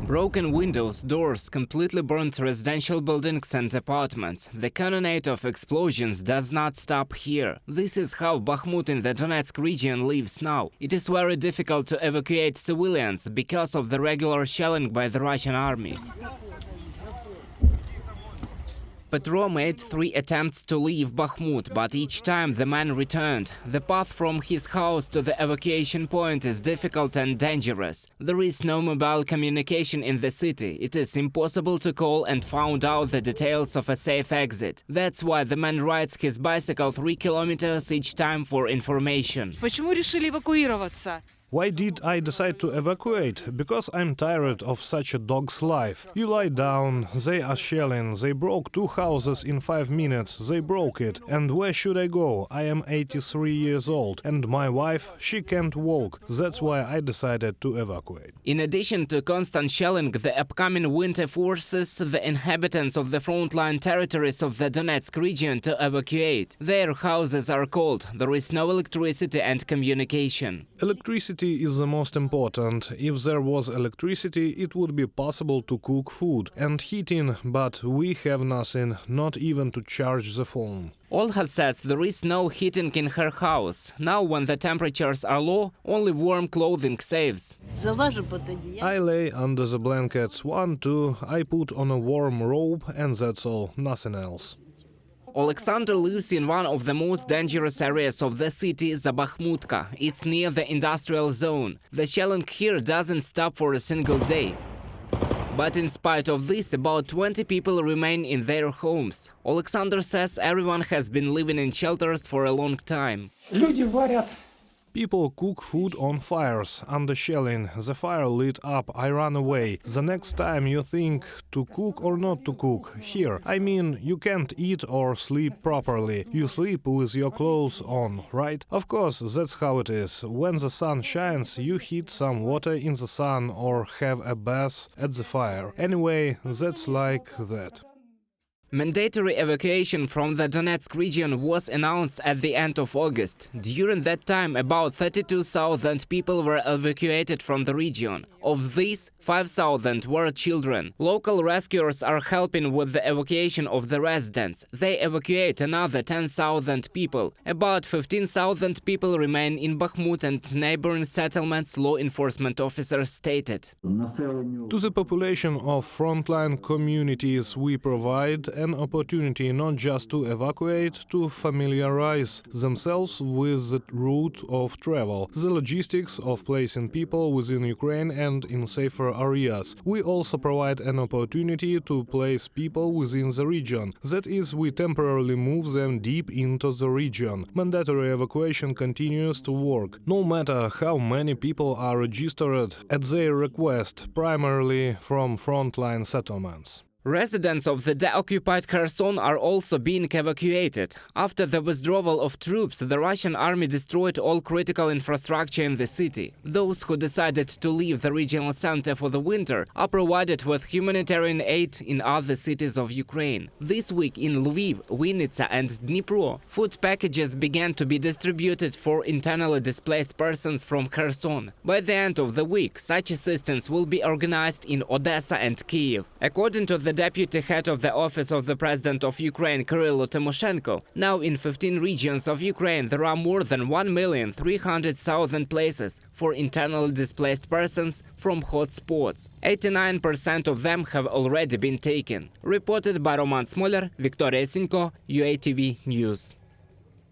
Broken windows, doors, completely burnt residential buildings and apartments. The cannonade of explosions does not stop here. This is how Bakhmut in the Donetsk region lives now. It is very difficult to evacuate civilians because of the regular shelling by the Russian army. Petro made 3 attempts to leave Bakhmut, but each time the man returned. The path from his house to the evacuation point is difficult and dangerous. There is no mobile communication in the city. It is impossible to call and find out the details of a safe exit. That's why the man rides his bicycle 3 kilometers each time for information. Почему решили эвакуироваться? Why did I decide to evacuate? Because I'm tired of such a dog's life. You lie down, they are shelling, they broke 2 houses in 5 minutes, they broke it. And where should I go? I am 83 years old, and my wife, she can't walk. That's why I decided to evacuate. In addition to constant shelling, the upcoming winter forces the inhabitants of the frontline territories of the Donetsk region to evacuate. Their houses are cold, there is no electricity and communication. Electricity is the most important. If there was electricity, it would be possible to cook food and heating, but we have nothing, not even to charge the phone. Olha says there is no heating in her house. Now, when the temperatures are low, only warm clothing saves. I lay under the blankets, 1, 2, I put on a warm robe, and that's all, nothing else. Alexander lives in one of the most dangerous areas of the city, Bakhmutka. It's near the industrial zone. The shelling here doesn't stop for a single day. But in spite of this, about 20 people remain in their homes. Alexander says everyone has been living in shelters for a long time. People cook food on fires, under shelling. The fire lit up, I run away. The next time you think to cook or not to cook. Here, I mean, you can't eat or sleep properly. You sleep with your clothes on, right? Of course, that's how it is. When the sun shines, you heat some water in the sun or have a bath at the fire. Anyway, that's like that. Mandatory evacuation from the Donetsk region was announced at the end of August. During that time, about 32,000 people were evacuated from the region. Of these, 5,000 were children. Local rescuers are helping with the evacuation of the residents. They evacuate another 10,000 people. About 15,000 people remain in Bakhmut and neighboring settlements, law enforcement officers stated. To the population of frontline communities we provide an opportunity not just to evacuate, to familiarize themselves with the route of travel, the logistics of placing people within Ukraine and in safer areas. We also provide an opportunity to place people within the region. That is, we temporarily move them deep into the region. Mandatory evacuation continues to work, no matter how many people are registered at their request, primarily from frontline settlements. Residents of the de-occupied Kherson are also being evacuated. After the withdrawal of troops, the Russian army destroyed all critical infrastructure in the city. Those who decided to leave the regional center for the winter are provided with humanitarian aid in other cities of Ukraine. This week in Lviv, Vinnytsia and Dnipro, food packages began to be distributed for internally displaced persons from Kherson. By the end of the week, such assistance will be organized in Odessa and Kyiv. According to the deputy head of the office of the president of Ukraine, Kyrylo Tymoshenko, now in 15 regions of Ukraine there are more than 1,300,000 places for internally displaced persons from hotspots. 89% of them have already been taken. Reported by Roman Smoler, Victoria Sinko, UATV News.